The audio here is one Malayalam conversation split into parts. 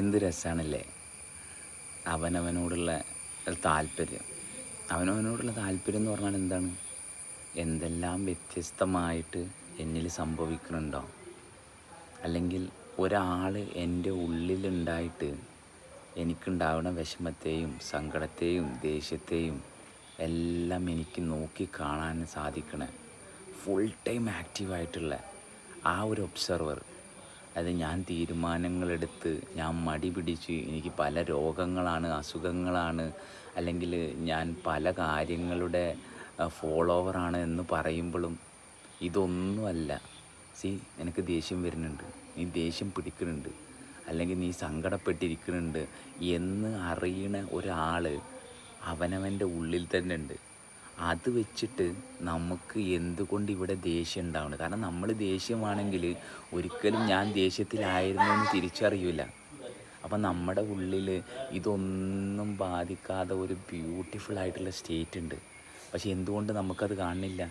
എന്ത് രസമാണല്ലേ അവനവനോടുള്ള താല്പര്യം. അവനവനോടുള്ള താല്പര്യം എന്ന് പറഞ്ഞാൽ എന്താണ്? എന്തെല്ലാം വ്യത്യസ്തമായിട്ട് എന്നിൽ സംഭവിക്കുന്നുണ്ടോ, അല്ലെങ്കിൽ ഒരാൾ എൻ്റെ ഉള്ളിലുണ്ടായിട്ട് എനിക്കുണ്ടാവുന്ന വിഷമത്തെയും സങ്കടത്തെയും ദേഷ്യത്തെയും എല്ലാം എനിക്ക് നോക്കി കാണാൻ സാധിക്കണ ഫുൾ ടൈം ആക്റ്റീവായിട്ടുള്ള ആ ഒരു ഒബ്സർവർ. അത് ഞാൻ തീരുമാനങ്ങളെടുത്ത് ഞാൻ മടി പിടിച്ച് എനിക്ക് പല രോഗങ്ങളാണ്, അസുഖങ്ങളാണ്, അല്ലെങ്കിൽ ഞാൻ പല കാര്യങ്ങളുടെ ഫോളോവറാണ് എന്ന് പറയുമ്പോഴും ഇതൊന്നുമല്ല. നിനക്ക് ദേഷ്യം വരുന്നുണ്ട്, നീ ദേഷ്യം പിടിക്കുന്നുണ്ട്, അല്ലെങ്കിൽ നീ സങ്കടപ്പെട്ടിരിക്കുന്നുണ്ട് എന്ന് അറിയണ ഒരാൾ അവനവൻ്റെ ഉള്ളിൽ തന്നെ ഉണ്ട്. അത് വെച്ചിട്ട് നമുക്ക് എന്തുകൊണ്ട് ഇവിടെ ദേഷ്യം ഉണ്ടാവുന്നത്? കാരണം നമ്മൾ ദേഷ്യമാണെങ്കിൽ ഒരിക്കലും ഞാൻ ദേഷ്യത്തിലായിരുന്നു എന്ന് തിരിച്ചറിയില്ല. അപ്പം നമ്മുടെ ഉള്ളിൽ ഇതൊന്നും ബാധിക്കാതെ ഒരു ബ്യൂട്ടിഫുൾ ആയിട്ടുള്ള സ്റ്റേറ്റ് ഉണ്ട്. പക്ഷെ എന്തുകൊണ്ട് നമുക്കത് കാണുന്നില്ല?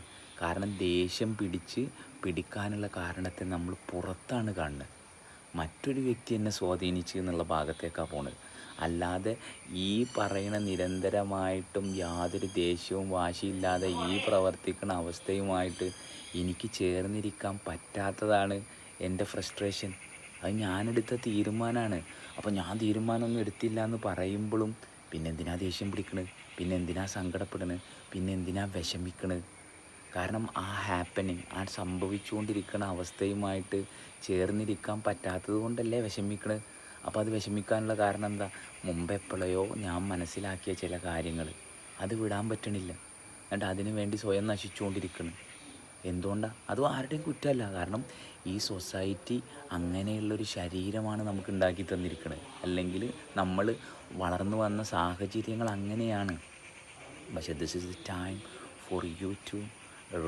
കാരണം ദേഷ്യം പിടിക്കാനുള്ള കാരണത്തെ നമ്മൾ പുറത്താണ് കാണുന്നത്. മറ്റൊരു വ്യക്തി എന്നെ സ്വാധീനിച്ചു എന്നുള്ള ഭാഗത്തേക്കാണ് പോണത്. അല്ലാതെ ഈ പറയുന്ന നിരന്തരമായിട്ടും യാതൊരു ദേഷ്യവും വാശിയില്ലാതെ ഈ പ്രവർത്തിക്കുന്ന അവസ്ഥയുമായിട്ട് എനിക്ക് ചേർന്നിരിക്കാൻ പറ്റാത്തതാണ് എൻ്റെ ഫ്രസ്ട്രേഷൻ. അത് ഞാനെടുത്ത തീരുമാനമാണ്. അപ്പോൾ ഞാൻ തീരുമാനമൊന്നും എടുത്തില്ല എന്ന് പറയുമ്പോഴും പിന്നെ എന്തിനാ ദേഷ്യം പിടിക്കണത്, പിന്നെ എന്തിനാ സങ്കടപ്പെടണത്, പിന്നെ എന്തിനാ വിഷമിക്കണത്? കാരണം ആ ഹാപ്പനിങ്, ആ സംഭവിച്ചുകൊണ്ടിരിക്കുന്ന അവസ്ഥയുമായിട്ട് ചേർന്നിരിക്കാൻ പറ്റാത്തത് കൊണ്ടല്ലേ വിഷമിക്കണത്. അപ്പോൾ അത് വിഷമിക്കാനുള്ള കാരണം എന്താ? മുമ്പെപ്പോഴോ ഞാൻ മനസ്സിലാക്കിയ ചില കാര്യങ്ങൾ അത് വിടാൻ പറ്റണില്ല, എന്നിട്ട് അതിനു വേണ്ടി സ്വയം നശിച്ചുകൊണ്ടിരിക്കണം. എന്തുകൊണ്ടാണ്? അതും ആരുടെയും കുറ്റമല്ല. കാരണം ഈ സൊസൈറ്റി അങ്ങനെയുള്ളൊരു ശരീരമാണ് നമുക്ക് ഉണ്ടാക്കി തന്നിരിക്കുന്നത്, അല്ലെങ്കിൽ നമ്മൾ വളർന്നു വന്ന സാഹചര്യങ്ങൾ അങ്ങനെയാണ്. പക്ഷേ this is the time for you to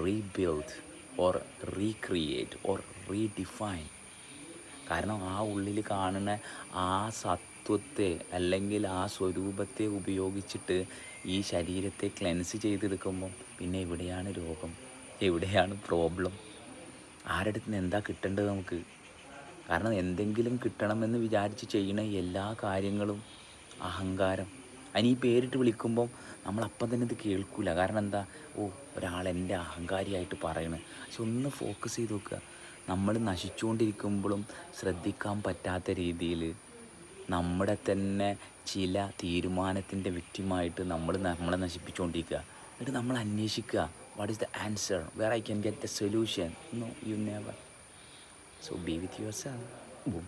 rebuild or recreate or redefine. കാരണം ആ ഉള്ളിൽ കാണുന്ന ആ സത്വത്തെ അല്ലെങ്കിൽ ആ സ്വരൂപത്തെ ഉപയോഗിച്ചിട്ട് ഈ ശരീരത്തെ ക്ലെൻസ് ചെയ്തെടുക്കുമ്പോൾ പിന്നെ എവിടെയാണ് രോഗം, എവിടെയാണ് പ്രോബ്ലം? ആരുടെ അടുത്ത് നിന്ന് എന്താ കിട്ടേണ്ടത് നമുക്ക്? കാരണം എന്തെങ്കിലും കിട്ടണമെന്ന് വിചാരിച്ച് ചെയ്യുന്ന എല്ലാ കാര്യങ്ങളും അഹങ്കാരം. അതിന് ഈ പേരിട്ട് വിളിക്കുമ്പം നമ്മളപ്പം തന്നെ ഇത് കേൾക്കില്ല. കാരണം എന്താ? ഒരാൾ എൻ്റെ അഹങ്കാരിയായിട്ട് പറയണത്. പക്ഷെ ഒന്ന് ഫോക്കസ് ചെയ്ത് നോക്കുക. നമ്മൾ നശിച്ചുകൊണ്ടിരിക്കുമ്പോഴും ശ്രദ്ധിക്കാൻ പറ്റാത്ത രീതിയിൽ നമ്മുടെ തന്നെ ചില തീരുമാനത്തിൻ്റെ വിക്റ്റിമായിട്ട് നമ്മളെ നശിപ്പിച്ചുകൊണ്ടിരിക്കുക. എന്നിട്ട് നമ്മൾ അന്വേഷിക്കുക, what is the answer, where I can get the solution? No, you never. So be with your self. Boom.